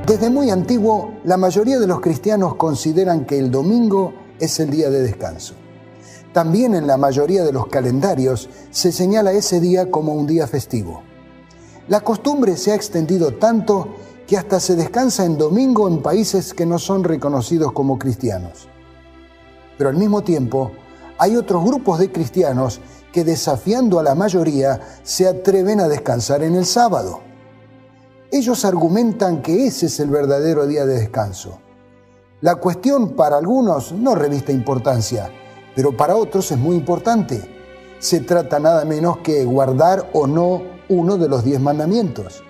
Desde muy antiguo, la mayoría de los cristianos consideran que el domingo es el día de descanso. También en la mayoría de los calendarios se señala ese día como un día festivo. La costumbre se ha extendido tanto que hasta se descansa en domingo en países que no son reconocidos como cristianos. Pero al mismo tiempo, hay otros grupos de cristianos que, desafiando a la mayoría, se atreven a descansar en el sábado. Ellos argumentan que ese es el verdadero día de descanso. La cuestión para algunos no reviste importancia, pero para otros es muy importante. Se trata nada menos que guardar o no uno de los 10 mandamientos.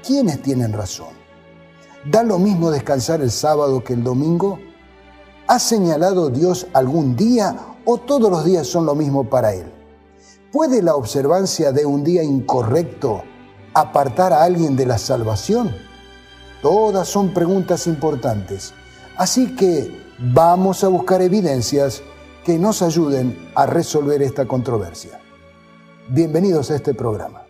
¿Quiénes tienen razón? ¿Da lo mismo descansar el sábado que el domingo? ¿Ha señalado Dios algún día o todos los días son lo mismo para Él? ¿Puede la observancia de un día incorrecto apartar a alguien de la salvación? Todas son preguntas importantes. Así que vamos a buscar evidencias que nos ayuden a resolver esta controversia. Bienvenidos a este programa.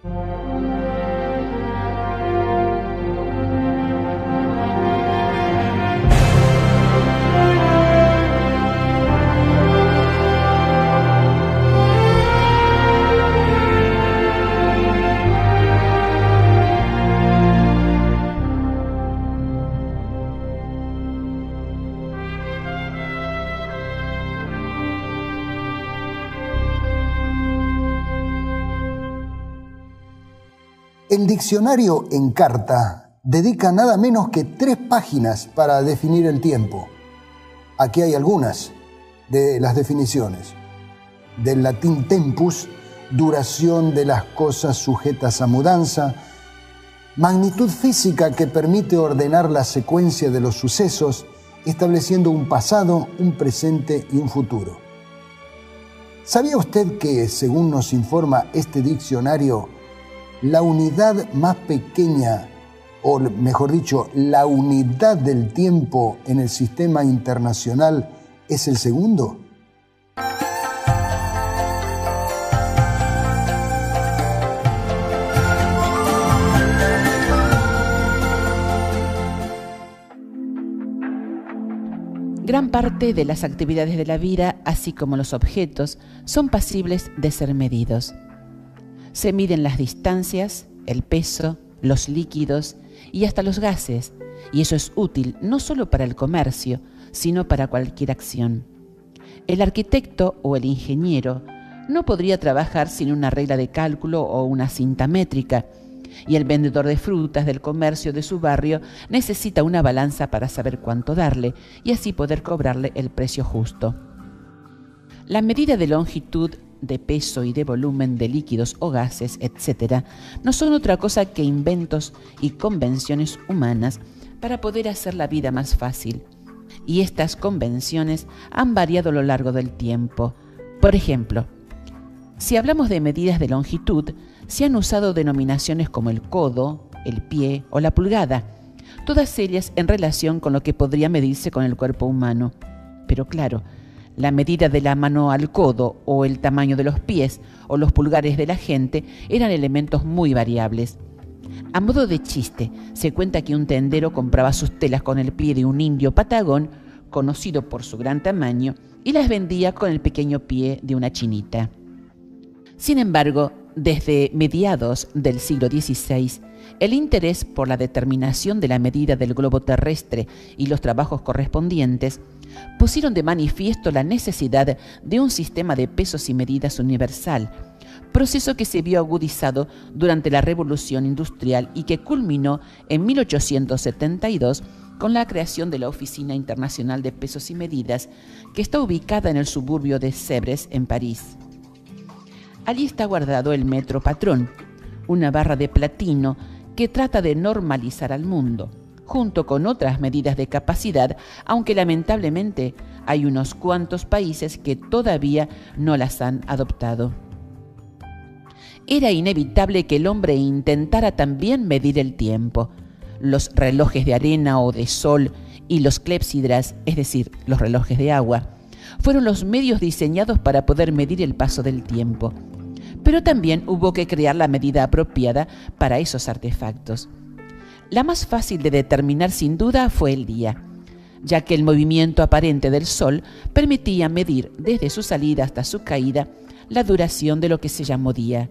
El diccionario Encarta dedica nada menos que 3 páginas para definir el tiempo. Aquí hay algunas de las definiciones. Del latín tempus, duración de las cosas sujetas a mudanza, magnitud física que permite ordenar la secuencia de los sucesos, estableciendo un pasado, un presente y un futuro. ¿Sabía usted que, según nos informa este diccionario, la unidad más pequeña, o mejor dicho, la unidad del tiempo en el sistema internacional es el segundo? Gran parte de las actividades de la vida, así como los objetos, son pasibles de ser medidos. Se miden las distancias, el peso, los líquidos y hasta los gases, y eso es útil no solo para el comercio, sino para cualquier acción. El arquitecto o el ingeniero no podría trabajar sin una regla de cálculo o una cinta métrica, y el vendedor de frutas del comercio de su barrio necesita una balanza para saber cuánto darle y así poder cobrarle el precio justo. La medida de longitud, de peso y de volumen de líquidos o gases, etc., no son otra cosa que inventos y convenciones humanas para poder hacer la vida más fácil. Y estas convenciones han variado a lo largo del tiempo. Por ejemplo, si hablamos de medidas de longitud, se han usado denominaciones como el codo, el pie o la pulgada, todas ellas en relación con lo que podría medirse con el cuerpo humano. Pero claro, la medida de la mano al codo o el tamaño de los pies o los pulgares de la gente eran elementos muy variables. A modo de chiste, se cuenta que un tendero compraba sus telas con el pie de un indio patagón, conocido por su gran tamaño, y las vendía con el pequeño pie de una chinita. Sin embargo, desde mediados del siglo XVI, el interés por la determinación de la medida del globo terrestre y los trabajos correspondientes pusieron de manifiesto la necesidad de un sistema de pesos y medidas universal, proceso que se vio agudizado durante la Revolución Industrial y que culminó en 1872 con la creación de la Oficina Internacional de Pesos y Medidas, que está ubicada en el suburbio de Sèvres, en París. Allí está guardado el metro patrón, una barra de platino que trata de normalizar al mundo, junto con otras medidas de capacidad, aunque lamentablemente hay unos cuantos países que todavía no las han adoptado. Era inevitable que el hombre intentara también medir el tiempo. Los relojes de arena o de sol y los clepsidras, es decir, los relojes de agua, fueron los medios diseñados para poder medir el paso del tiempo. Pero también hubo que crear la medida apropiada para esos artefactos. La más fácil de determinar sin duda fue el día, ya que el movimiento aparente del Sol permitía medir desde su salida hasta su caída la duración de lo que se llamó día.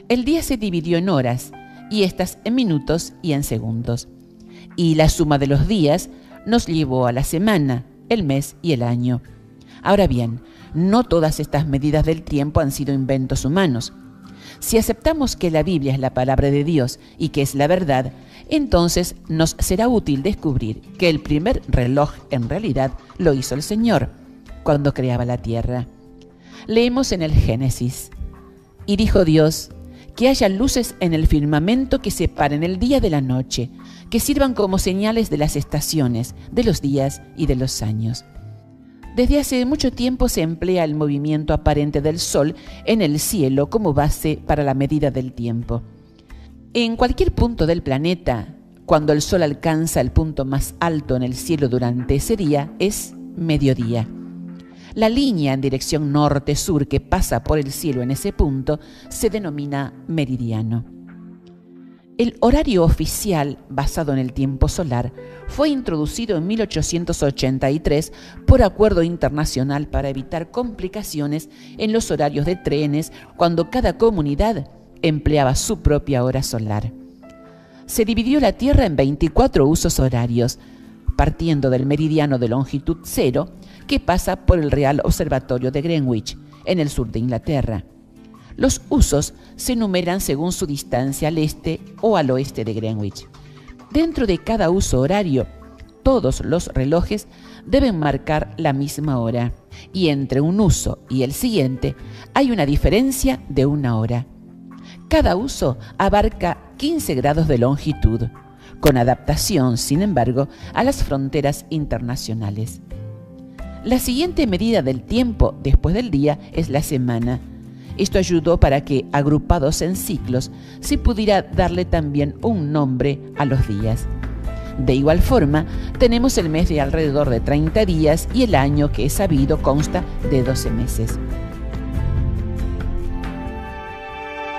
El día se dividió en horas, y estas en minutos y en segundos, y la suma de los días nos llevó a la semana, el mes y el año. Ahora bien, no todas estas medidas del tiempo han sido inventos humanos. Si aceptamos que la Biblia es la palabra de Dios y que es la verdad, entonces nos será útil descubrir que el primer reloj en realidad lo hizo el Señor cuando creaba la tierra. Leemos en el Génesis: y dijo Dios, que haya luces en el firmamento que separen el día de la noche, que sirvan como señales de las estaciones, de los días y de los años. Desde hace mucho tiempo se emplea el movimiento aparente del Sol en el cielo como base para la medida del tiempo. En cualquier punto del planeta, cuando el Sol alcanza el punto más alto en el cielo durante ese día, es mediodía. La línea en dirección norte-sur que pasa por el cielo en ese punto se denomina meridiano. El horario oficial, basado en el tiempo solar, fue introducido en 1883 por acuerdo internacional para evitar complicaciones en los horarios de trenes cuando cada comunidad empleaba su propia hora solar. Se dividió la Tierra en 24 usos horarios, partiendo del meridiano de longitud cero que pasa por el Real Observatorio de Greenwich, en el sur de Inglaterra. Los usos se numeran según su distancia al este o al oeste de Greenwich. Dentro de cada uso horario, todos los relojes deben marcar la misma hora, y entre un uso y el siguiente hay una diferencia de una hora. Cada uso abarca 15 grados de longitud, con adaptación, sin embargo, a las fronteras internacionales. La siguiente medida del tiempo después del día es la semana. Esto ayudó para que, agrupados en ciclos, se pudiera darle también un nombre a los días. De igual forma, tenemos el mes de alrededor de 30 días y el año, que es sabido, consta de 12 meses.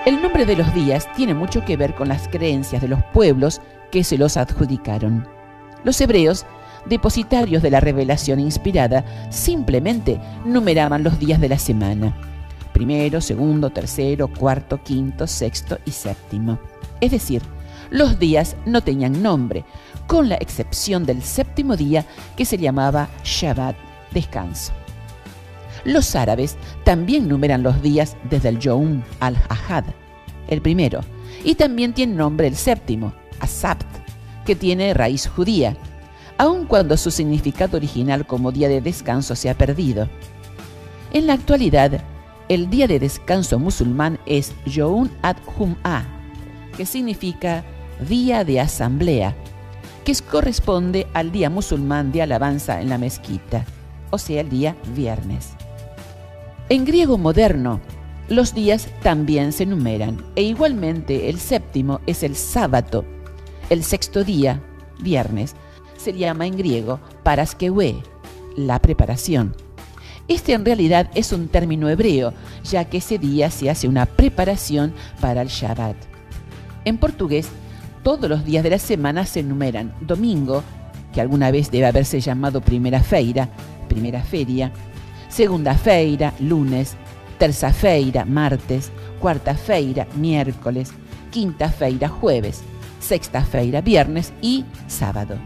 El nombre de los días tiene mucho que ver con las creencias de los pueblos que se los adjudicaron. Los hebreos, depositarios de la revelación inspirada, simplemente numeraban los días de la semana: primero, segundo, tercero, cuarto, quinto, sexto y séptimo. Es decir, los días no tenían nombre, con la excepción del séptimo día, que se llamaba Shabbat, descanso. Los árabes también numeran los días desde el Yom al-Ahad, el primero, y también tiene nombre el séptimo, As-Sabt, que tiene raíz judía, aun cuando su significado original como día de descanso se ha perdido. En la actualidad, el día de descanso musulmán es Yom ad-Jum'ah, que significa día de asamblea, que corresponde al día musulmán de alabanza en la mezquita, o sea, el día viernes. En griego moderno, los días también se numeran, e igualmente el séptimo es el sábado. El sexto día, viernes, se llama en griego paraskeue, la preparación. Este en realidad es un término hebreo, ya que ese día se hace una preparación para el Shabbat. En portugués, todos los días de la semana se numeran: domingo, que alguna vez debe haberse llamado primeira-feira, primera feria; segunda-feira, lunes; terça-feira, martes; cuarta-feira, miércoles; quinta-feira, jueves; sexta-feira, viernes y sábado.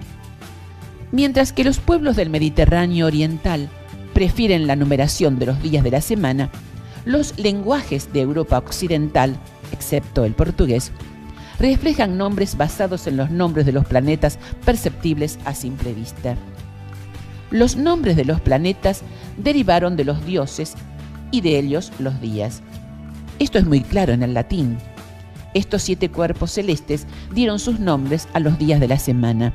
Mientras que los pueblos del Mediterráneo oriental prefieren la numeración de los días de la semana, los lenguajes de Europa occidental, excepto el portugués, reflejan nombres basados en los nombres de los planetas perceptibles a simple vista. Los nombres de los planetas derivaron de los dioses y de ellos los días. Esto es muy claro en el latín. Estos 7 cuerpos celestes dieron sus nombres a los días de la semana.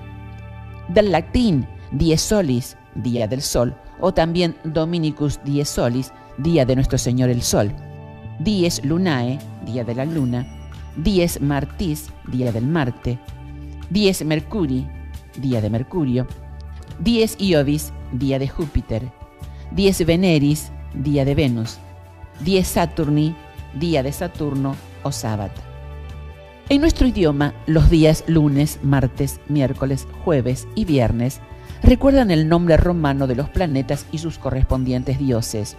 Del latín dies solis, día del sol, o también Dominicus dies solis, día de nuestro Señor el Sol; dies lunae, día de la luna; dies martis, día del Marte; dies mercuri, día de Mercurio; dies Iovis, día de Júpiter; dies Veneris, día de Venus; dies Saturni, día de Saturno o sábado. En nuestro idioma, los días lunes, martes, miércoles, jueves y viernes recuerdan el nombre romano de los planetas y sus correspondientes dioses.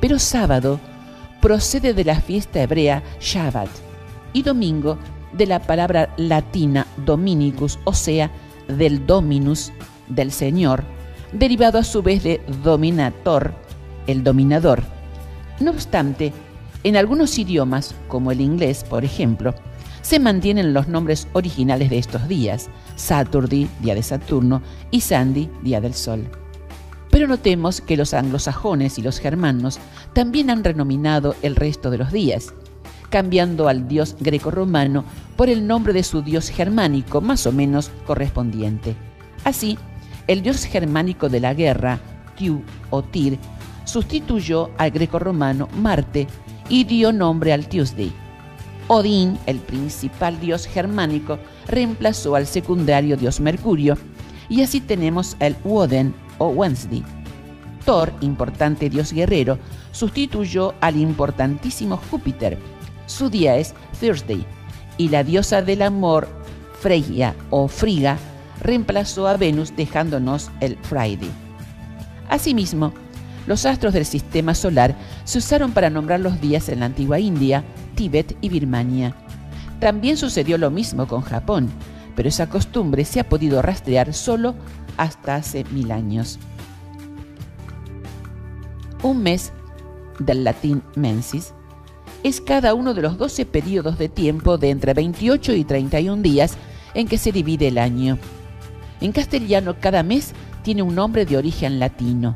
Pero sábado procede de la fiesta hebrea Shabbat y domingo de la palabra latina Dominicus, o sea, del Dominus, del Señor, derivado a su vez de dominator, el dominador. No obstante, en algunos idiomas, como el inglés, por ejemplo, se mantienen los nombres originales de estos días: Saturday, día de Saturno, y Sunday, día del Sol. Pero notemos que los anglosajones y los germanos también han renominado el resto de los días, cambiando al dios grecorromano por el nombre de su dios germánico más o menos correspondiente. Así, el dios germánico de la guerra, Tyr o Tyr, sustituyó al grecorromano Marte y dio nombre al Tuesday. Odín, el principal dios germánico, reemplazó al secundario dios Mercurio, y así tenemos el Woden o Wednesday. Thor, importante dios guerrero, sustituyó al importantísimo Júpiter. Su día es Thursday, y la diosa del amor, Freya o Frigga, reemplazó a Venus dejándonos el Friday. Asimismo, los astros del sistema solar se usaron para nombrar los días en la antigua India, Tíbet y Birmania. También sucedió lo mismo con Japón, pero esa costumbre se ha podido rastrear solo hasta hace 1000 años. Un mes, del latín mensis, es cada uno de los 12 periodos de tiempo de entre 28 y 31 días en que se divide el año. En castellano, cada mes tiene un nombre de origen latino.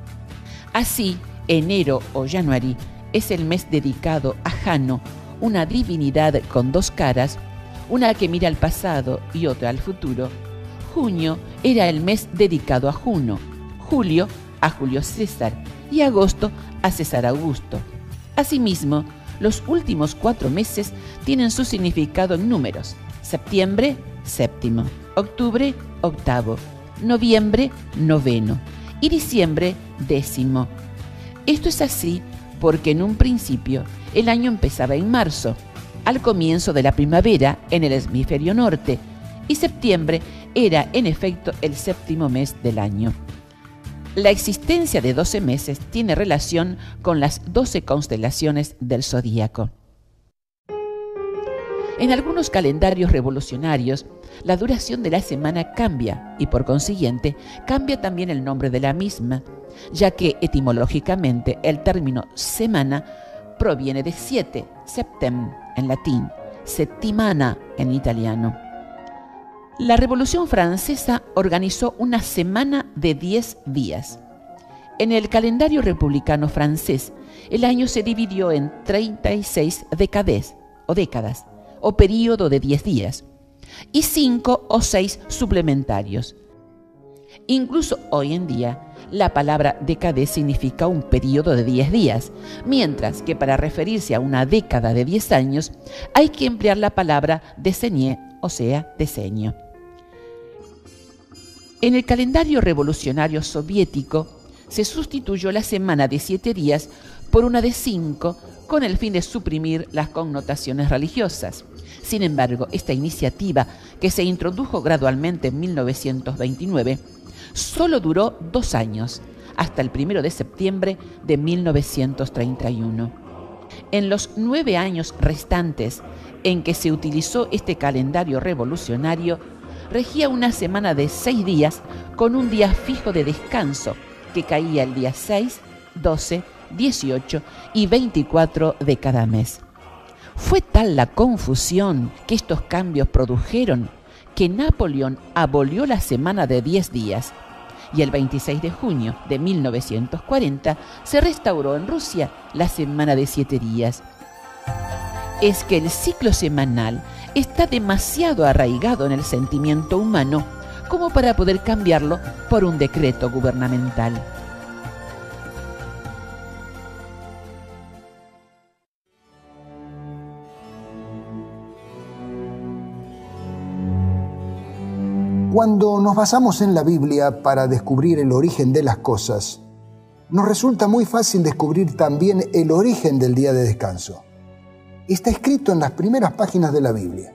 Así, enero o January es el mes dedicado a Jano, una divinidad con dos caras, una que mira al pasado y otra al futuro. Junio era el mes dedicado a Juno, julio a Julio César y agosto a César Augusto. Asimismo, los últimos 4 meses tienen su significado en números: septiembre, séptimo; octubre, octavo; noviembre, noveno; y diciembre, décimo. Esto es así porque en un principio el año empezaba en marzo, al comienzo de la primavera en el hemisferio norte, y septiembre era en efecto el séptimo mes del año. La existencia de 12 meses tiene relación con las 12 constelaciones del zodíaco. En algunos calendarios revolucionarios, la duración de la semana cambia y por consiguiente cambia también el nombre de la misma, ya que etimológicamente el término semana proviene de 7, septem en latín, settimana en italiano. La Revolución Francesa organizó una semana de 10 días. En el calendario republicano francés, el año se dividió en 36 décadas o período de 10 días, y 5 o 6 suplementarios. Incluso hoy en día, la palabra décade significa un período de 10 días, mientras que para referirse a una década de 10 años hay que emplear la palabra décennie, o sea, decenio. En el calendario revolucionario soviético se sustituyó la semana de 7 días por una de 5, con el fin de suprimir las connotaciones religiosas. Sin embargo, esta iniciativa, que se introdujo gradualmente en 1929, solo duró 2 años, hasta el 1 de septiembre de 1931. En los 9 años restantes en que se utilizó este calendario revolucionario, regía una semana de 6 días con un día fijo de descanso, que caía el día 6, 12, 18 y 24 de cada mes. Fue tal la confusión que estos cambios produjeron que Napoleón abolió la semana de 10 días y el 26 de junio de 1940 se restauró en Rusia la semana de 7 días. Es que el ciclo semanal está demasiado arraigado en el sentimiento humano como para poder cambiarlo por un decreto gubernamental. Cuando nos basamos en la Biblia para descubrir el origen de las cosas, nos resulta muy fácil descubrir también el origen del día de descanso. Está escrito en las primeras páginas de la Biblia.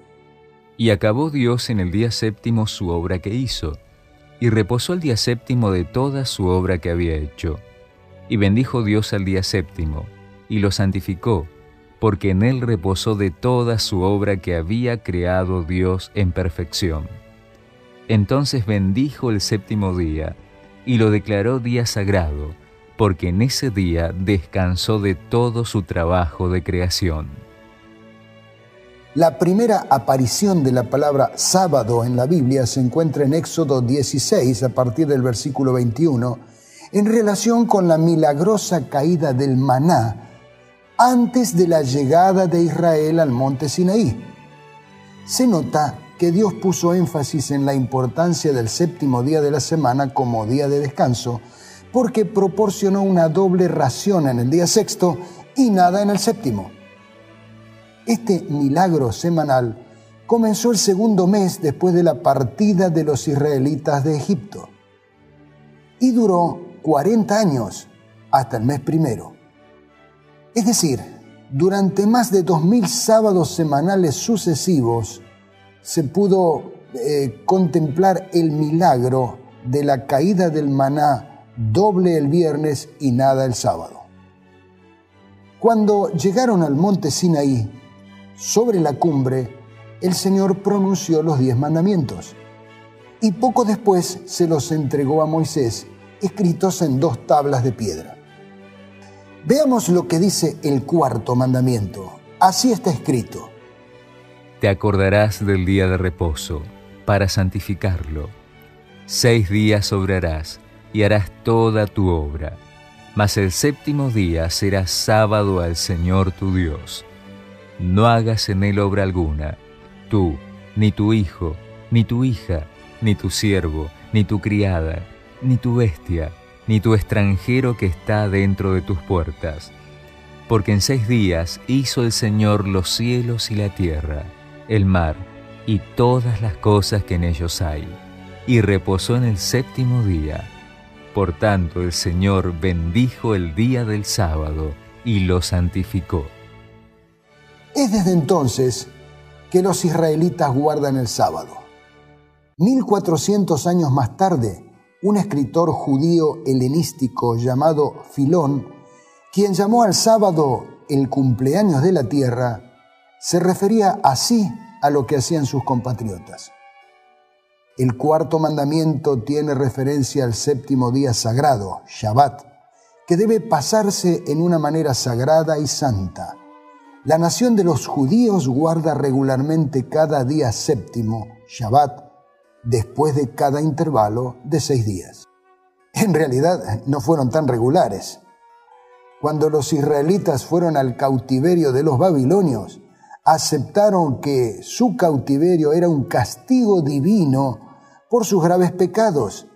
Y acabó Dios en el día séptimo su obra que hizo, y reposó el día séptimo de toda su obra que había hecho. Y bendijo Dios al día séptimo, y lo santificó, porque en él reposó de toda su obra que había creado Dios en perfección. Entonces bendijo el séptimo día, y lo declaró día sagrado, porque en ese día descansó de todo su trabajo de creación. La primera aparición de la palabra sábado en la Biblia se encuentra en Éxodo 16, a partir del versículo 21, en relación con la milagrosa caída del maná antes de la llegada de Israel al monte Sinaí. Se nota que Dios puso énfasis en la importancia del séptimo día de la semana como día de descanso, porque proporcionó una doble ración en el día sexto y nada en el séptimo. Este milagro semanal comenzó el segundo mes después de la partida de los israelitas de Egipto y duró 40 años hasta el mes primero. Es decir, durante más de 2000 sábados semanales sucesivos se pudo contemplar el milagro de la caída del maná doble el viernes y nada el sábado. Cuando llegaron al monte Sinaí, sobre la cumbre, el Señor pronunció los 10 mandamientos y poco después se los entregó a Moisés, escritos en 2 tablas de piedra. Veamos lo que dice el cuarto mandamiento. Así está escrito: Te acordarás del día de reposo, para santificarlo. 6 días obrarás y harás toda tu obra, mas el séptimo día será sábado al Señor tu Dios. No hagas en él obra alguna, tú, ni tu hijo, ni tu hija, ni tu siervo, ni tu criada, ni tu bestia, ni tu extranjero que está dentro de tus puertas. Porque en 6 días hizo el Señor los cielos y la tierra, el mar y todas las cosas que en ellos hay, y reposó en el séptimo día. Por tanto, el Señor bendijo el día del sábado y lo santificó. Es desde entonces que los israelitas guardan el sábado. 1400 años más tarde, un escritor judío helenístico llamado Filón, quien llamó al sábado el cumpleaños de la tierra, se refería así a lo que hacían sus compatriotas. El cuarto mandamiento tiene referencia al séptimo día sagrado, Shabbat, que debe pasarse en una manera sagrada y santa. La nación de los judíos guarda regularmente cada día séptimo, Shabbat, después de cada intervalo de 6 días. En realidad no fueron tan regulares. Cuando los israelitas fueron al cautiverio de los babilonios, aceptaron que su cautiverio era un castigo divino por sus graves pecados,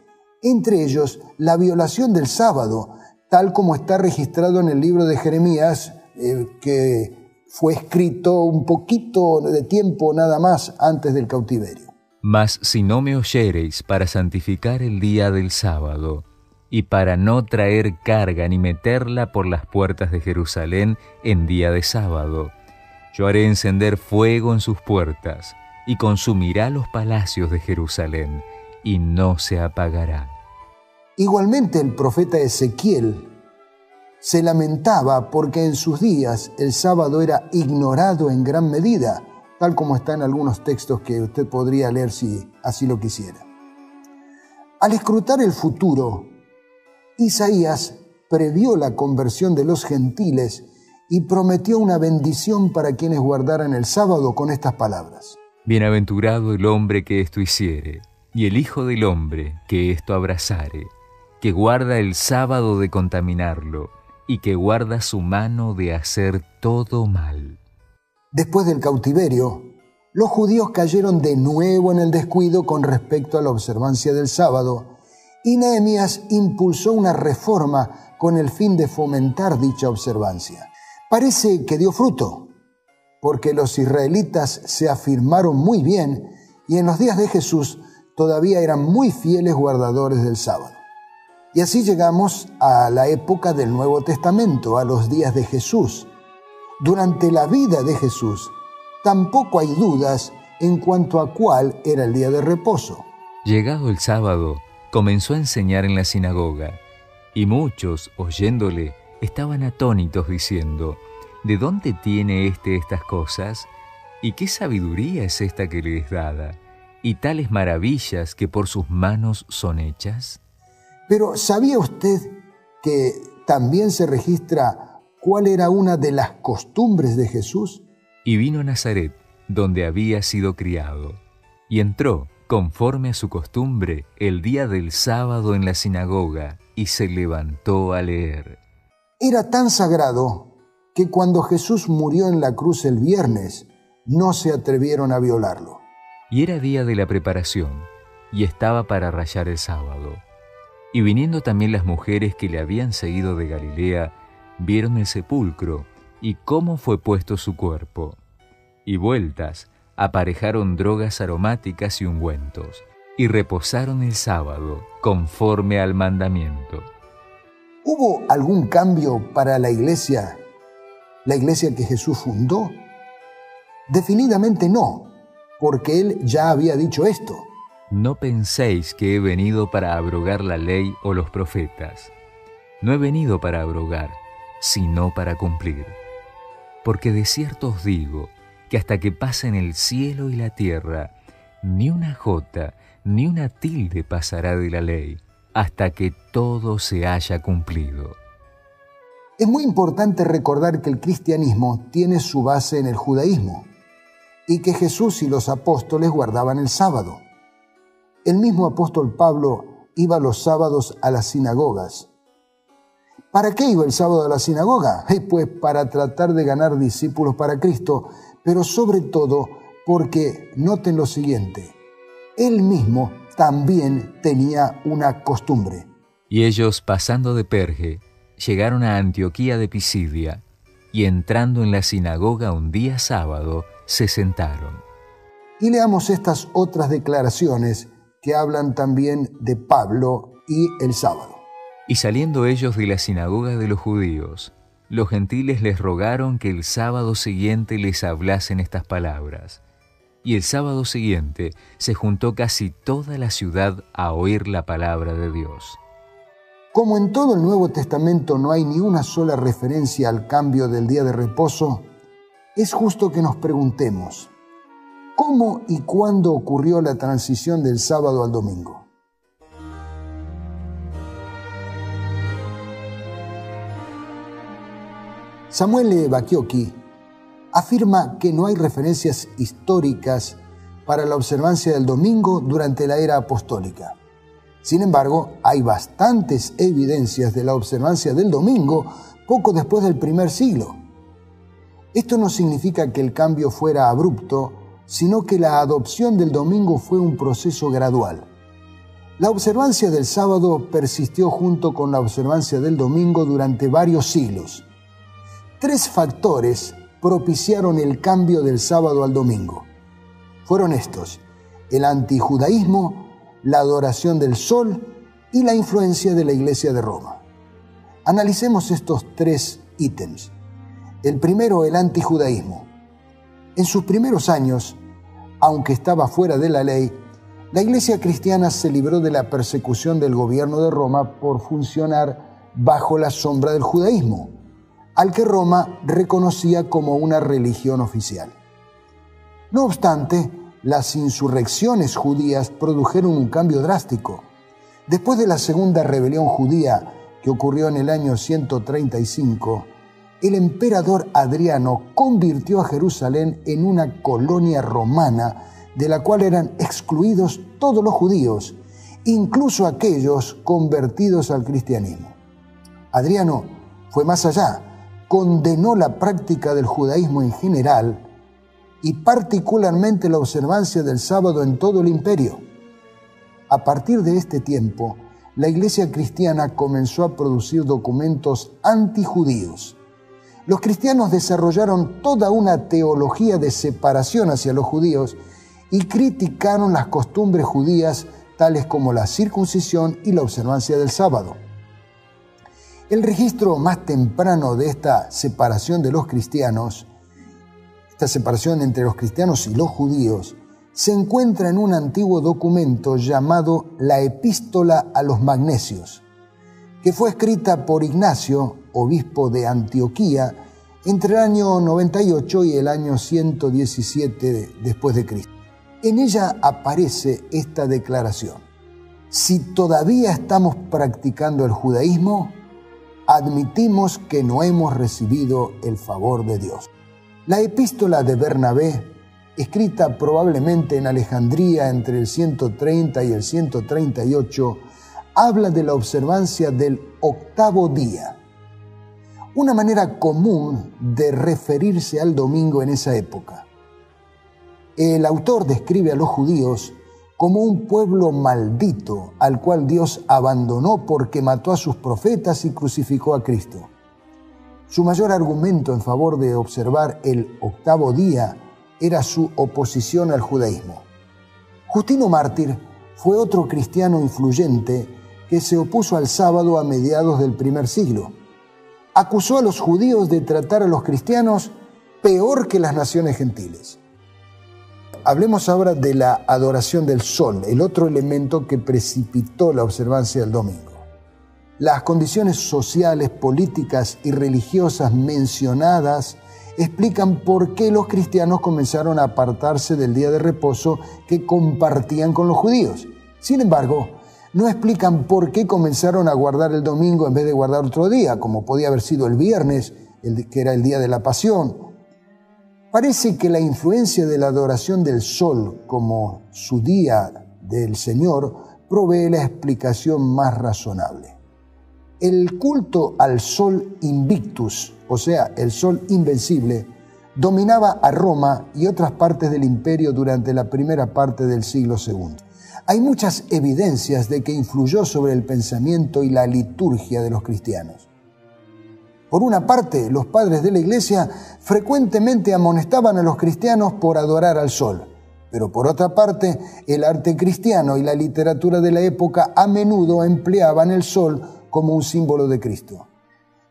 entre ellos la violación del sábado, tal como está registrado en el libro de Jeremías, que fue escrito un poquito de tiempo nada más antes del cautiverio. Mas si no me oyereis para santificar el día del sábado, y para no traer carga ni meterla por las puertas de Jerusalén en día de sábado, yo haré encender fuego en sus puertas, y consumirá los palacios de Jerusalén, y no se apagará. Igualmente el profeta Ezequiel se lamentaba porque en sus días el sábado era ignorado en gran medida, tal como está en algunos textos que usted podría leer si así lo quisiera. Al escrutar el futuro, Isaías previó la conversión de los gentiles y prometió una bendición para quienes guardaran el sábado con estas palabras: Bienaventurado el hombre que esto hiciere, y el hijo del hombre que esto abrazare, que guarda el sábado de contaminarlo, y que guarda su mano de hacer todo mal. Después del cautiverio, los judíos cayeron de nuevo en el descuido con respecto a la observancia del sábado, y Nehemías impulsó una reforma con el fin de fomentar dicha observancia. Parece que dio fruto, porque los israelitas se afirmaron muy bien y en los días de Jesús todavía eran muy fieles guardadores del sábado. Y así llegamos a la época del Nuevo Testamento, a los días de Jesús. Durante la vida de Jesús, tampoco hay dudas en cuanto a cuál era el día de reposo. Llegado el sábado, comenzó a enseñar en la sinagoga, y muchos, oyéndole, estaban atónitos diciendo: ¿de dónde tiene estas cosas? ¿Y qué sabiduría es esta que le es dada? ¿Y tales maravillas que por sus manos son hechas? Pero ¿sabía usted que también se registra cuál era una de las costumbres de Jesús? Y vino a Nazaret, donde había sido criado, y entró, conforme a su costumbre, el día del sábado en la sinagoga, y se levantó a leer. Era tan sagrado que cuando Jesús murió en la cruz el viernes, no se atrevieron a violarlo. Y era día de la preparación, y estaba para rayar el sábado. Y viniendo también las mujeres que le habían seguido de Galilea, vieron el sepulcro, y cómo fue puesto su cuerpo. Y vueltas, aparejaron drogas aromáticas y ungüentos, y reposaron el sábado, conforme al mandamiento. ¿Hubo algún cambio para la iglesia que Jesús fundó? Definidamente no, porque Él ya había dicho esto. No penséis que he venido para abrogar la ley o los profetas. No he venido para abrogar, sino para cumplir. Porque de cierto os digo, que hasta que pasen el cielo y la tierra, ni una jota, ni una tilde pasará de la ley, hasta que todo se haya cumplido. Es muy importante recordar que el cristianismo tiene su base en el judaísmo y que Jesús y los apóstoles guardaban el sábado. El mismo apóstol Pablo iba los sábados a las sinagogas. ¿Para qué iba el sábado a la sinagoga? Pues para tratar de ganar discípulos para Cristo, pero sobre todo porque, noten lo siguiente, él mismo también tenía una costumbre. Y ellos, pasando de Perge, llegaron a Antioquía de Pisidia, y entrando en la sinagoga un día sábado, se sentaron. Y leamos estas otras declaraciones que hablan también de Pablo y el sábado. Y saliendo ellos de la sinagoga de los judíos, los gentiles les rogaron que el sábado siguiente les hablasen estas palabras. Y el sábado siguiente se juntó casi toda la ciudad a oír la palabra de Dios. Como en todo el Nuevo Testamento no hay ni una sola referencia al cambio del día de reposo, es justo que nos preguntemos, ¿cómo y cuándo ocurrió la transición del sábado al domingo? Samuel Bacchiocchi afirma que no hay referencias históricas para la observancia del domingo durante la era apostólica. Sin embargo, hay bastantes evidencias de la observancia del domingo poco después del primer siglo. Esto no significa que el cambio fuera abrupto, sino que la adopción del domingo fue un proceso gradual. La observancia del sábado persistió junto con la observancia del domingo durante varios siglos. 3 factores propiciaron el cambio del sábado al domingo. Fueron estos: el antijudaísmo, la adoración del sol y la influencia de la Iglesia de Roma. Analicemos estos 3 ítems. El primero, el antijudaísmo. En sus primeros años, aunque estaba fuera de la ley, la Iglesia cristiana se libró de la persecución del gobierno de Roma por funcionar bajo la sombra del judaísmo, al que Roma reconocía como una religión oficial. No obstante, las insurrecciones judías produjeron un cambio drástico. Después de la segunda rebelión judía, que ocurrió en el año 135, el emperador Adriano convirtió a Jerusalén en una colonia romana de la cual eran excluidos todos los judíos, incluso aquellos convertidos al cristianismo. Adriano fue más allá, condenó la práctica del judaísmo en general y particularmente la observancia del sábado en todo el imperio. A partir de este tiempo, la Iglesia cristiana comenzó a producir documentos antijudíos. Los cristianos desarrollaron toda una teología de separación hacia los judíos y criticaron las costumbres judías tales como la circuncisión y la observancia del sábado. El registro más temprano de esta separación de los cristianos, esta separación entre los cristianos y los judíos, se encuentra en un antiguo documento llamado la Epístola a los Magnesios, que fue escrita por Ignacio, obispo de Antioquía, entre el año 98 y el año 117 después de Cristo. En ella aparece esta declaración: si todavía estamos practicando el judaísmo, admitimos que no hemos recibido el favor de Dios. La epístola de Bernabé, escrita probablemente en Alejandría entre el 130 y el 138, habla de la observancia del octavo día, una manera común de referirse al domingo en esa época. El autor describe a los judíos como un pueblo maldito al cual Dios abandonó porque mató a sus profetas y crucificó a Cristo. Su mayor argumento en favor de observar el octavo día era su oposición al judaísmo. Justino Mártir fue otro cristiano influyente que se opuso al sábado a mediados del primer siglo. Acusó a los judíos de tratar a los cristianos peor que las naciones gentiles. Hablemos ahora de la adoración del sol, el otro elemento que precipitó la observancia del domingo. Las condiciones sociales, políticas y religiosas mencionadas explican por qué los cristianos comenzaron a apartarse del día de reposo que compartían con los judíos. Sin embargo, no explican por qué comenzaron a guardar el domingo en vez de guardar otro día, como podía haber sido el viernes, que era el día de la pasión. Parece que la influencia de la adoración del sol como su día del Señor provee la explicación más razonable. El culto al sol invictus, o sea, el sol invencible, dominaba a Roma y otras partes del imperio durante la primera parte del siglo II. Hay muchas evidencias de que influyó sobre el pensamiento y la liturgia de los cristianos. Por una parte, los padres de la Iglesia frecuentemente amonestaban a los cristianos por adorar al sol, pero por otra parte, el arte cristiano y la literatura de la época a menudo empleaban el sol como un símbolo de Cristo.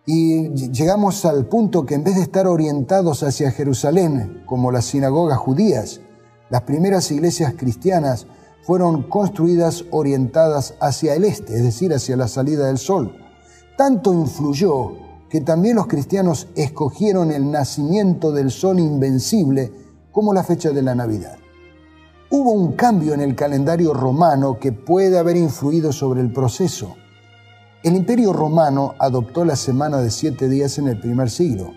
Y llegamos al punto que en vez de estar orientados hacia Jerusalén, como las sinagogas judías, las primeras iglesias cristianas fueron construidas orientadas hacia el este, es decir, hacia la salida del sol. Tanto influyó que también los cristianos escogieron el nacimiento del sol invencible como la fecha de la Navidad. Hubo un cambio en el calendario romano que puede haber influido sobre el proceso. El Imperio Romano adoptó la semana de 7 días en el primer siglo.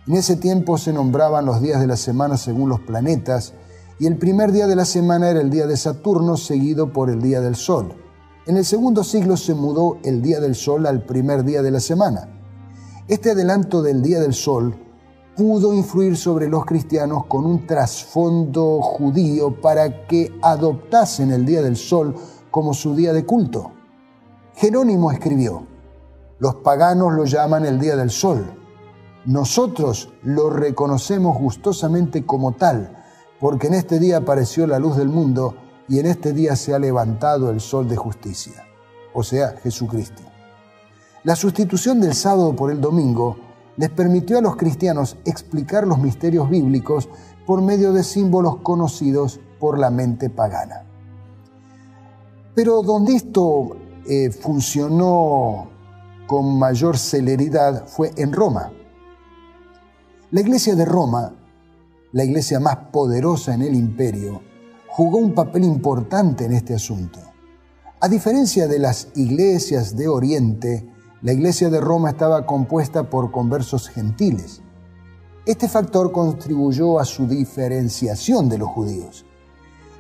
En ese tiempo se nombraban los días de la semana según los planetas, y el primer día de la semana era el día de Saturno, seguido por el día del Sol. En el segundo siglo se mudó el día del Sol al primer día de la semana. Este adelanto del día del Sol pudo influir sobre los cristianos con un trasfondo judío para que adoptasen el día del Sol como su día de culto. Jerónimo escribió: los paganos lo llaman el día del sol. Nosotros lo reconocemos gustosamente como tal, porque en este día apareció la luz del mundo y en este día se ha levantado el sol de justicia, o sea, Jesucristo. La sustitución del sábado por el domingo les permitió a los cristianos explicar los misterios bíblicos por medio de símbolos conocidos por la mente pagana. Pero donde esto funcionó con mayor celeridad fue en Roma. La iglesia de Roma, la iglesia más poderosa en el imperio, jugó un papel importante en este asunto. A diferencia de las iglesias de Oriente, la iglesia de Roma estaba compuesta por conversos gentiles. Este factor contribuyó a su diferenciación de los judíos.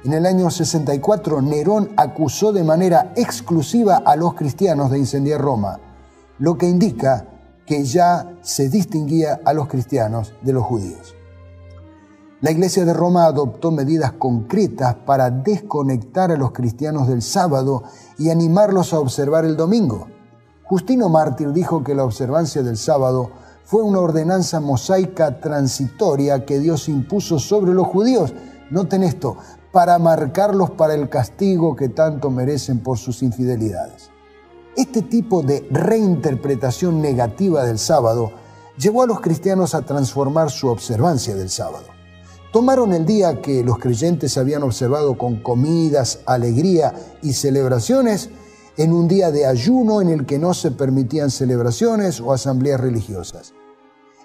En el año 64, Nerón acusó de manera exclusiva a los cristianos de incendiar Roma, lo que indica que ya se distinguía a los cristianos de los judíos. La Iglesia de Roma adoptó medidas concretas para desconectar a los cristianos del sábado y animarlos a observar el domingo. Justino Mártir dijo que la observancia del sábado fue una ordenanza mosaica transitoria que Dios impuso sobre los judíos, noten esto, para marcarlos para el castigo que tanto merecen por sus infidelidades. Este tipo de reinterpretación negativa del sábado llevó a los cristianos a transformar su observancia del sábado. Tomaron el día que los creyentes habían observado con comidas, alegría y celebraciones en un día de ayuno en el que no se permitían celebraciones o asambleas religiosas.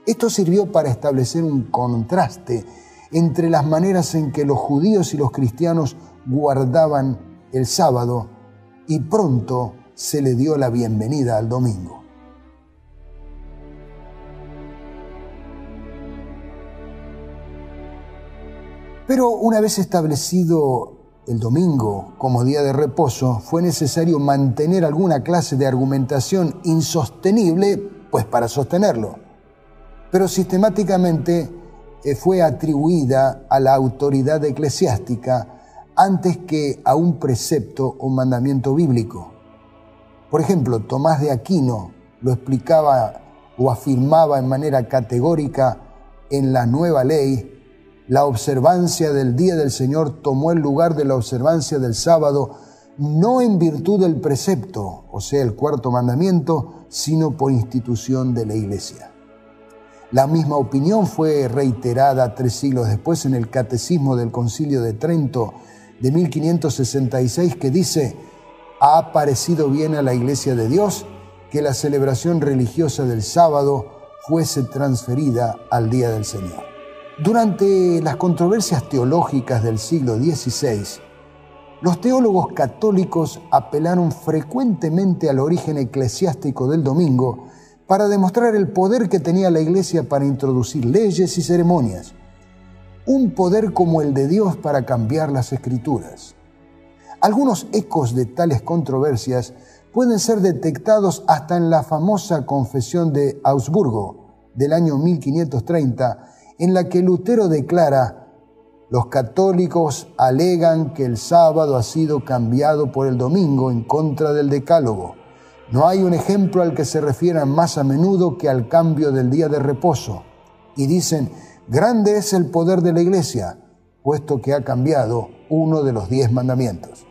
Esto sirvió para establecer un contraste entre las maneras en que los judíos y los cristianos guardaban el sábado, y pronto se le dio la bienvenida al domingo. Pero una vez establecido el domingo como día de reposo, fue necesario mantener alguna clase de argumentación insostenible, pues para sostenerlo. Pero sistemáticamente fue atribuida a la autoridad eclesiástica antes que a un precepto o mandamiento bíblico. Por ejemplo, Tomás de Aquino lo explicaba o afirmaba en manera categórica: en la nueva ley, la observancia del día del Señor tomó el lugar de la observancia del sábado, no en virtud del precepto, o sea, el cuarto mandamiento, sino por institución de la Iglesia. La misma opinión fue reiterada 3 siglos después en el Catecismo del Concilio de Trento de 1566, que dice: ha parecido bien a la Iglesia de Dios que la celebración religiosa del sábado fuese transferida al día del Señor. Durante las controversias teológicas del siglo XVI, los teólogos católicos apelaron frecuentemente al origen eclesiástico del domingo para demostrar el poder que tenía la Iglesia para introducir leyes y ceremonias, un poder como el de Dios para cambiar las Escrituras. Algunos ecos de tales controversias pueden ser detectados hasta en la famosa Confesión de Augsburgo del año 1530, en la que Lutero declara: los católicos alegan que el sábado ha sido cambiado por el domingo en contra del decálogo. No hay un ejemplo al que se refieran más a menudo que al cambio del día de reposo. Y dicen: grande es el poder de la Iglesia, puesto que ha cambiado uno de los 10 mandamientos.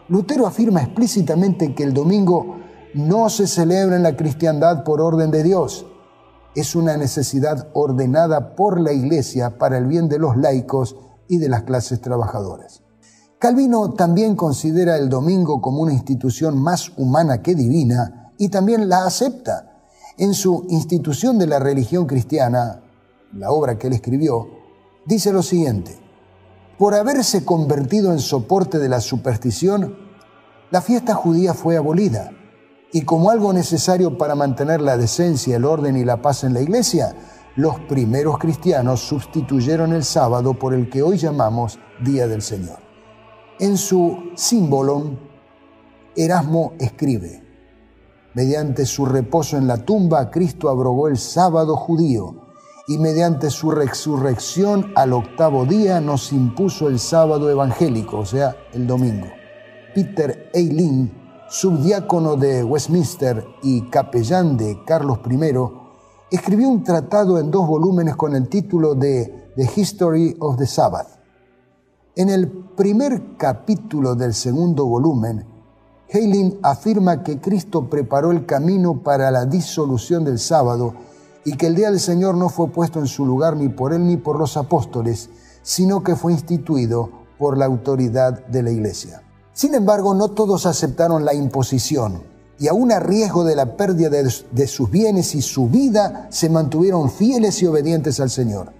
Lutero afirma explícitamente que el domingo no se celebra en la cristiandad por orden de Dios. Es una necesidad ordenada por la Iglesia para el bien de los laicos y de las clases trabajadoras. Calvino también considera el domingo como una institución más humana que divina y también la acepta. En su Institución de la Religión Cristiana, la obra que él escribió, dice lo siguiente: por haberse convertido en soporte de la superstición, la fiesta judía fue abolida, y como algo necesario para mantener la decencia, el orden y la paz en la Iglesia, los primeros cristianos sustituyeron el sábado por el que hoy llamamos Día del Señor. En su Symbolon, Erasmo escribe: mediante su reposo en la tumba, Cristo abrogó el sábado judío, y mediante su resurrección al 8º día nos impuso el sábado evangélico, o sea, el domingo. Peter Eileen, subdiácono de Westminster y capellán de Carlos I, escribió un tratado en 2 volúmenes con el título de The History of the Sabbath. En el primer capítulo del 2º volumen, Eileen afirma que Cristo preparó el camino para la disolución del sábado y que el día del Señor no fue puesto en su lugar ni por él ni por los apóstoles, sino que fue instituido por la autoridad de la Iglesia. Sin embargo, no todos aceptaron la imposición y aún a riesgo de la pérdida de sus bienes y su vida, se mantuvieron fieles y obedientes al Señor.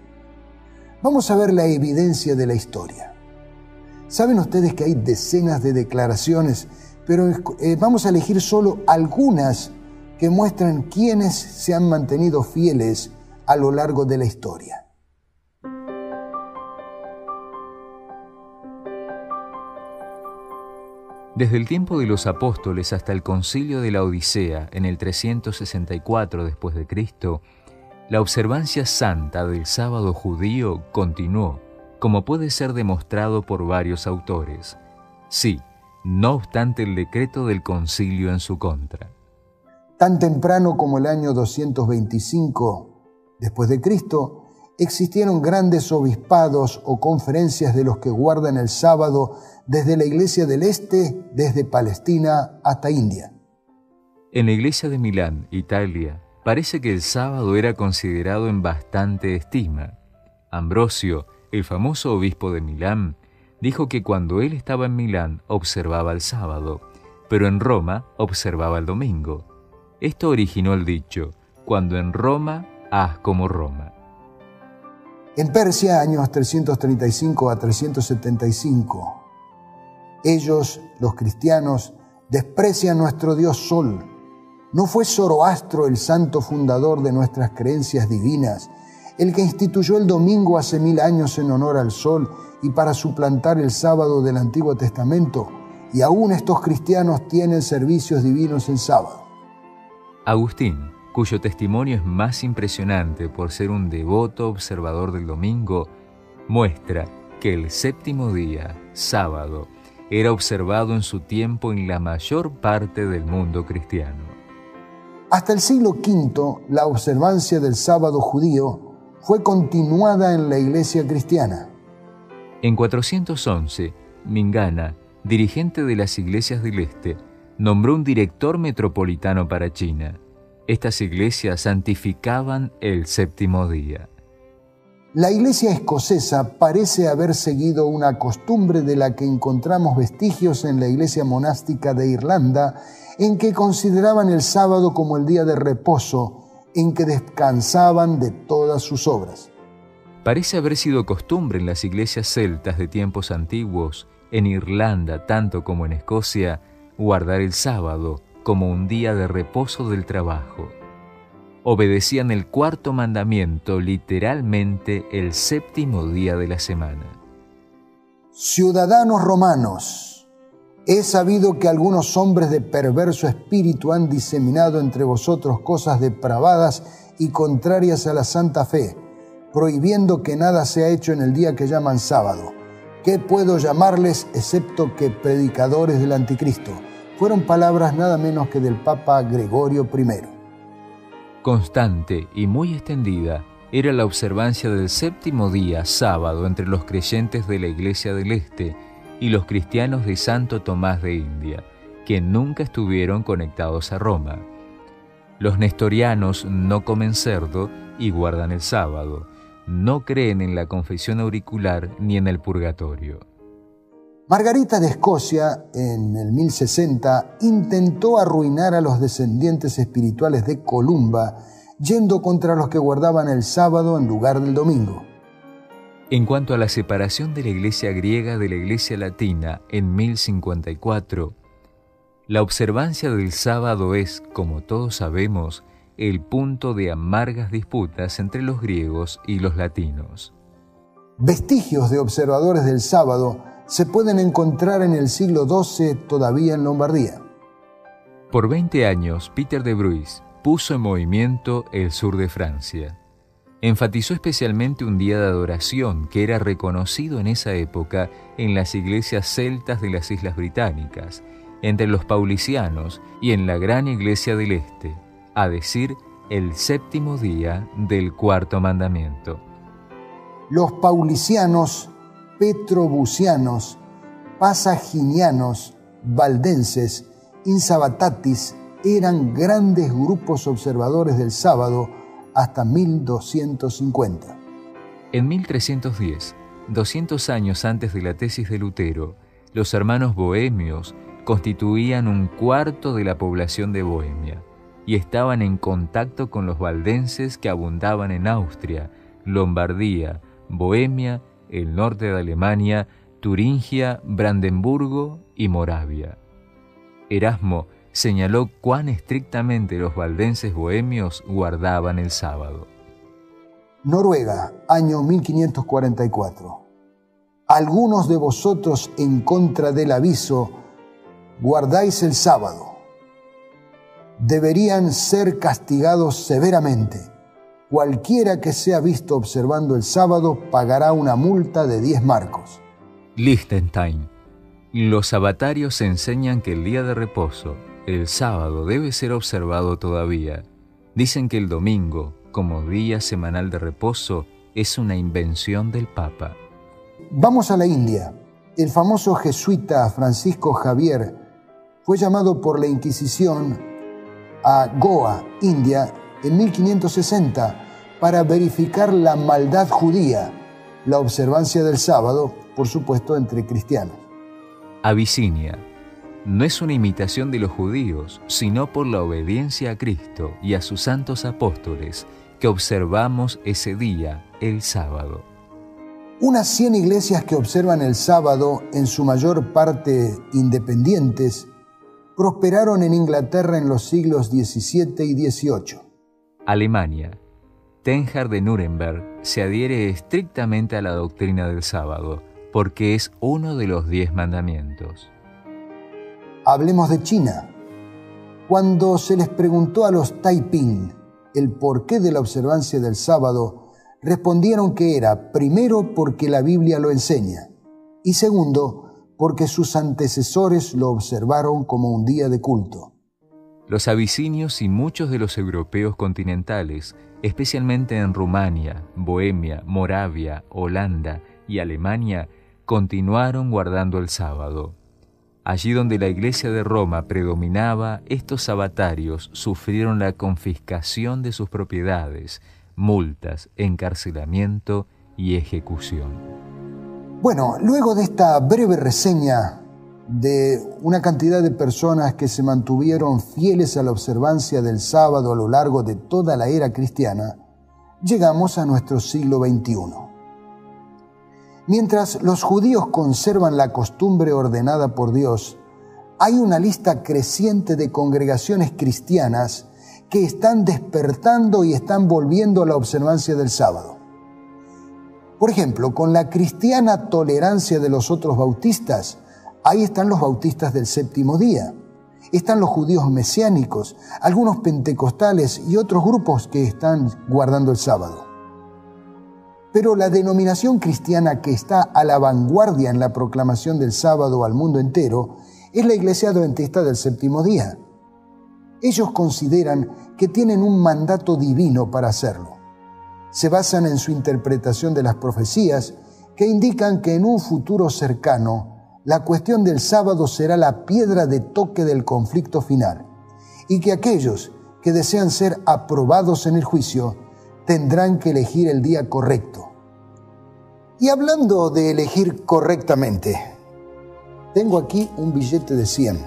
Vamos a ver la evidencia de la historia. Saben ustedes que hay decenas de declaraciones, pero vamos a elegir solo algunas que muestran quiénes se han mantenido fieles a lo largo de la historia. Desde el tiempo de los apóstoles hasta el concilio de la Odisea en el 364 después de Cristo, la observancia santa del sábado judío continuó, como puede ser demostrado por varios autores. Sí, no obstante el decreto del concilio en su contra. Tan temprano como el año 225 después de Cristo, existieron grandes obispados o conferencias de los que guardan el sábado desde la Iglesia del Este, desde Palestina hasta India. En la Iglesia de Milán, Italia, parece que el sábado era considerado en bastante estima. Ambrosio, el famoso obispo de Milán, dijo que cuando él estaba en Milán observaba el sábado, pero en Roma observaba el domingo. Esto originó el dicho: cuando en Roma, haz como Roma. En Persia, años 335 a 375, ellos, los cristianos, desprecian nuestro Dios Sol. ¿No fue Zoroastro el santo fundador de nuestras creencias divinas, el que instituyó el domingo hace 1000 años en honor al sol y para suplantar el sábado del Antiguo Testamento? Y aún estos cristianos tienen servicios divinos en sábado. Agustín, cuyo testimonio es más impresionante por ser un devoto observador del domingo, muestra que el séptimo día, sábado, era observado en su tiempo en la mayor parte del mundo cristiano. Hasta el siglo V, la observancia del sábado judío fue continuada en la iglesia cristiana. En 411, Mingana, dirigente de las iglesias del Este, nombró un director metropolitano para China. Estas iglesias santificaban el séptimo día. La iglesia escocesa parece haber seguido una costumbre de la que encontramos vestigios en la iglesia monástica de Irlanda, en que consideraban el sábado como el día de reposo, en que descansaban de todas sus obras. Parece haber sido costumbre en las iglesias celtas de tiempos antiguos, en Irlanda tanto como en Escocia, guardar el sábado como un día de reposo del trabajo. Obedecían el cuarto mandamiento, literalmente el séptimo día de la semana. Ciudadanos romanos, he sabido que algunos hombres de perverso espíritu han diseminado entre vosotros cosas depravadas y contrarias a la santa fe, prohibiendo que nada sea hecho en el día que llaman sábado. ¿Qué puedo llamarles excepto que predicadores del anticristo? Fueron palabras nada menos que del Papa Gregorio I. Constante y muy extendida era la observancia del séptimo día, sábado, entre los creyentes de la Iglesia del Este y los cristianos de Santo Tomás de India, que nunca estuvieron conectados a Roma. Los nestorianos no comen cerdo y guardan el sábado. No creen en la confesión auricular ni en el purgatorio. Margarita de Escocia, en el 1060, intentó arruinar a los descendientes espirituales de Columba, yendo contra los que guardaban el sábado en lugar del domingo. En cuanto a la separación de la Iglesia griega de la Iglesia latina en 1054, la observancia del sábado es, como todos sabemos, el punto de amargas disputas entre los griegos y los latinos. Vestigios de observadores del sábado se pueden encontrar en el siglo XII todavía en Lombardía. Por 20 años, Peter de Bruys puso en movimiento el sur de Francia. Enfatizó especialmente un día de adoración que era reconocido en esa época en las iglesias celtas de las Islas Británicas, entre los paulicianos y en la gran iglesia del Este, a decir, el séptimo día del cuarto mandamiento. Los paulicianos, petrobucianos, pasaginianos, valdenses, insabatatis eran grandes grupos observadores del sábado hasta 1250. En 1310, 200 años antes de la tesis de Lutero, los hermanos bohemios constituían un cuarto de la población de Bohemia y estaban en contacto con los valdenses que abundaban en Austria, Lombardía, Bohemia, el norte de Alemania, Turingia, Brandenburgo y Moravia. Erasmo señaló cuán estrictamente los valdenses bohemios guardaban el sábado. Noruega, año 1544. Algunos de vosotros en contra del aviso guardáis el sábado. Deberían ser castigados severamente. Cualquiera que sea visto observando el sábado pagará una multa de 10 marcos. Liechtenstein. Los sabatarios enseñan que el día de reposo, el sábado, debe ser observado todavía. Dicen que el domingo, como día semanal de reposo, es una invención del Papa. Vamos a la India. El famoso jesuita Francisco Javier fue llamado por la Inquisición a Goa, India, en 1560 para verificar la maldad judía la observancia del sábado, por supuesto, entre cristianos. Abisinia no es una imitación de los judíos, sino por la obediencia a Cristo y a sus santos apóstoles que observamos ese día, el sábado. Unas 100 iglesias que observan el sábado, en su mayor parte independientes, prosperaron en Inglaterra en los siglos XVII y XVIII. Alemania. Tenjar de Nuremberg se adhiere estrictamente a la doctrina del sábado, porque es uno de los 10 mandamientos. Hablemos de China. Cuando se les preguntó a los Taiping el porqué de la observancia del sábado, respondieron que era, primero, porque la Biblia lo enseña, y segundo, porque sus antecesores lo observaron como un día de culto. Los abisinios y muchos de los europeos continentales, especialmente en Rumania, Bohemia, Moravia, Holanda y Alemania, continuaron guardando el sábado. Allí donde la Iglesia de Roma predominaba, estos sabatarios sufrieron la confiscación de sus propiedades, multas, encarcelamiento y ejecución. Bueno, luego de esta breve reseña de una cantidad de personas que se mantuvieron fieles a la observancia del sábado a lo largo de toda la era cristiana, llegamos a nuestro siglo XXI. Mientras los judíos conservan la costumbre ordenada por Dios, hay una lista creciente de congregaciones cristianas que están despertando y están volviendo a la observancia del sábado. Por ejemplo, con la cristiana tolerancia de los otros bautistas, ahí están los bautistas del séptimo día, están los judíos mesiánicos, algunos pentecostales y otros grupos que están guardando el sábado. Pero la denominación cristiana que está a la vanguardia en la proclamación del sábado al mundo entero es la Iglesia Adventista del Séptimo Día. Ellos consideran que tienen un mandato divino para hacerlo. Se basan en su interpretación de las profecías que indican que en un futuro cercano la cuestión del sábado será la piedra de toque del conflicto final y que aquellos que desean ser aprobados en el juicio tendrán que elegir el día correcto. Y hablando de elegir correctamente, tengo aquí un billete de 100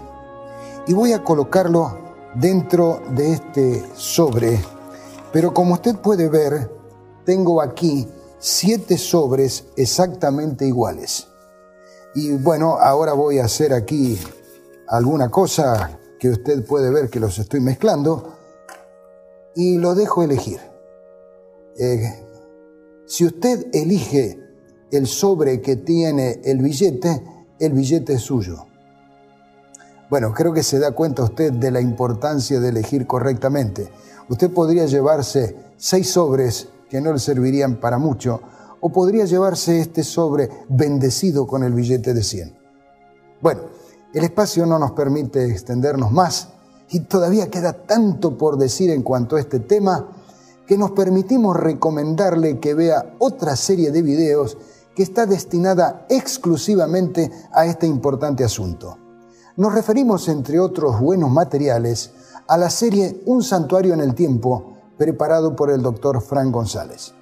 y voy a colocarlo dentro de este sobre, pero como usted puede ver, tengo aquí 7 sobres exactamente iguales. Y bueno, ahora voy a hacer aquí alguna cosa que usted puede ver que los estoy mezclando y lo dejo elegir. Si usted elige el sobre que tiene el billete es suyo. Bueno, creo que se da cuenta usted de la importancia de elegir correctamente. Usted podría llevarse 6 sobres que no le servirían para mucho, o podría llevarse este sobre bendecido con el billete de 100. Bueno, el espacio no nos permite extendernos más y todavía queda tanto por decir en cuanto a este tema que nos permitimos recomendarle que vea otra serie de videos que está destinada exclusivamente a este importante asunto. Nos referimos, entre otros buenos materiales, a la serie Un santuario en el tiempo, preparado por el Dr. Frank González.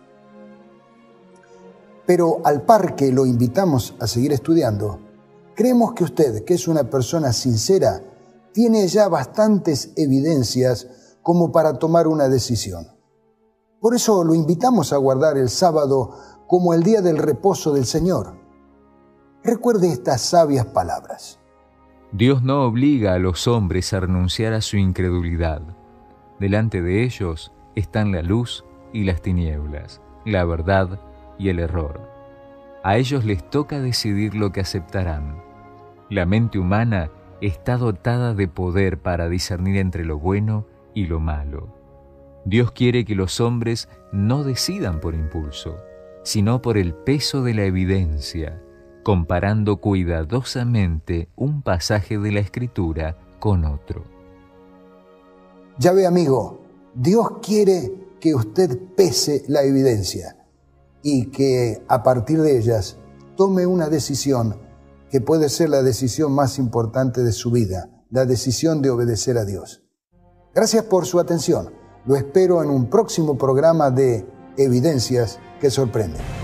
Pero al par que lo invitamos a seguir estudiando, creemos que usted, que es una persona sincera, tiene ya bastantes evidencias como para tomar una decisión. Por eso lo invitamos a guardar el sábado como el día del reposo del Señor. Recuerde estas sabias palabras. Dios no obliga a los hombres a renunciar a su incredulidad. Delante de ellos están la luz y las tinieblas, la verdad y el error. A ellos les toca decidir lo que aceptarán. La mente humana está dotada de poder para discernir entre lo bueno y lo malo. Dios quiere que los hombres no decidan por impulso, sino por el peso de la evidencia, comparando cuidadosamente un pasaje de la Escritura con otro. Ya ve, amigo, Dios quiere que usted pese la evidencia y que a partir de ellas tome una decisión que puede ser la decisión más importante de su vida, la decisión de obedecer a Dios. Gracias por su atención. Lo espero en un próximo programa de Evidencias que Sorprenden.